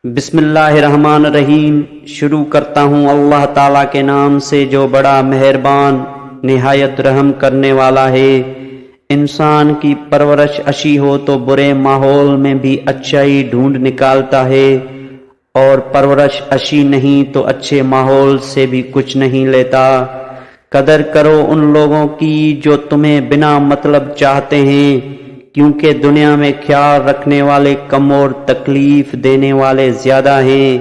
بسم اللہ الرحمن الرحیم۔ شروع کرتا ہوں اللہ تعالیٰ کے نام سے جو بڑا مہربان نہایت رحم کرنے والا ہے۔ انسان کی پرورش اچھی ہو تو برے ماحول میں بھی اچھائی ڈھونڈ نکالتا ہے، اور پرورش اچھی نہیں تو اچھے ماحول سے بھی کچھ نہیں لیتا۔ قدر کرو ان لوگوں کی جو تمہیں بنا مطلب چاہتے ہیں، کیونکہ دنیا میں خیال رکھنے والے کم اور تکلیف دینے والے زیادہ ہیں۔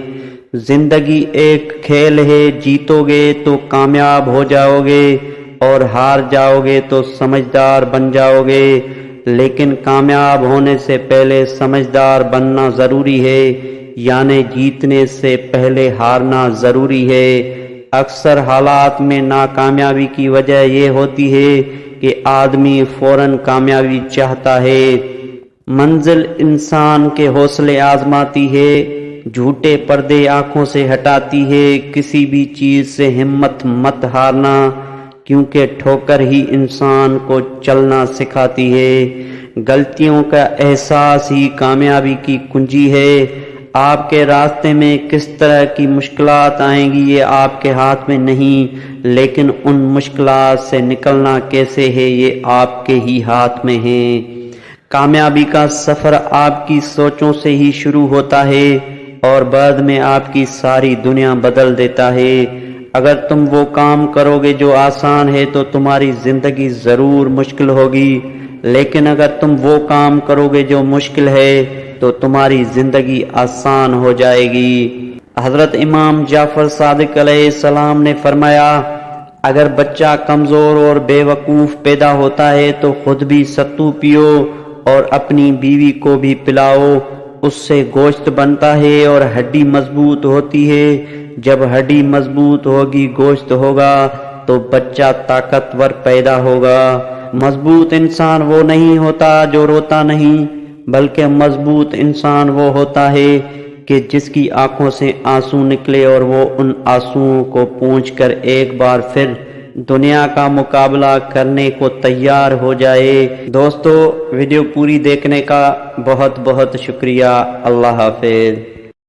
زندگی ایک کھیل ہے، جیتو گے تو کامیاب ہو جاؤ گے اور ہار جاؤ گے تو سمجھدار بن جاؤ گے، لیکن کامیاب ہونے سے پہلے سمجھدار بننا ضروری ہے، یعنی جیتنے سے پہلے ہارنا ضروری ہے۔ اکثر حالات میں ناکامیابی کی وجہ یہ ہوتی ہے کہ آدمی فوراً کامیابی چاہتا ہے۔ منزل انسان کے حوصلے آزماتی ہے، جھوٹے پردے آنکھوں سے ہٹاتی ہے۔ کسی بھی چیز سے ہمت مت ہارنا، کیونکہ ٹھوکر ہی انسان کو چلنا سکھاتی ہے۔ غلطیوں کا احساس ہی کامیابی کی کنجی ہے۔ آپ کے راستے میں کس طرح کی مشکلات آئیں گی یہ آپ کے ہاتھ میں نہیں، لیکن ان مشکلات سے نکلنا کیسے ہے یہ آپ کے ہی ہاتھ میں ہے۔ کامیابی کا سفر آپ کی سوچوں سے ہی شروع ہوتا ہے اور بعد میں آپ کی ساری دنیا بدل دیتا ہے۔ اگر تم وہ کام کرو گے جو آسان ہے تو تمہاری زندگی ضرور مشکل ہوگی، لیکن اگر تم وہ کام کرو گے جو مشکل ہے تو تمہاری زندگی آسان ہو جائے گی۔ حضرت امام جعفر صادق علیہ السلام نے فرمایا، اگر بچہ کمزور اور بے وقوف پیدا ہوتا ہے تو خود بھی ستو پیو اور اپنی بیوی کو بھی پلاؤ، اس سے گوشت بنتا ہے اور ہڈی مضبوط ہوتی ہے۔ جب ہڈی مضبوط ہوگی، گوشت ہوگا تو بچہ طاقتور پیدا ہوگا۔ مضبوط انسان وہ نہیں ہوتا جو روتا نہیں، بلکہ مضبوط انسان وہ ہوتا ہے کہ جس کی آنکھوں سے آنسو نکلے اور وہ ان آنسوؤں کو پونچھ کر ایک بار پھر دنیا کا مقابلہ کرنے کو تیار ہو جائے۔ دوستو، ویڈیو پوری دیکھنے کا بہت بہت شکریہ۔ اللہ حافظ۔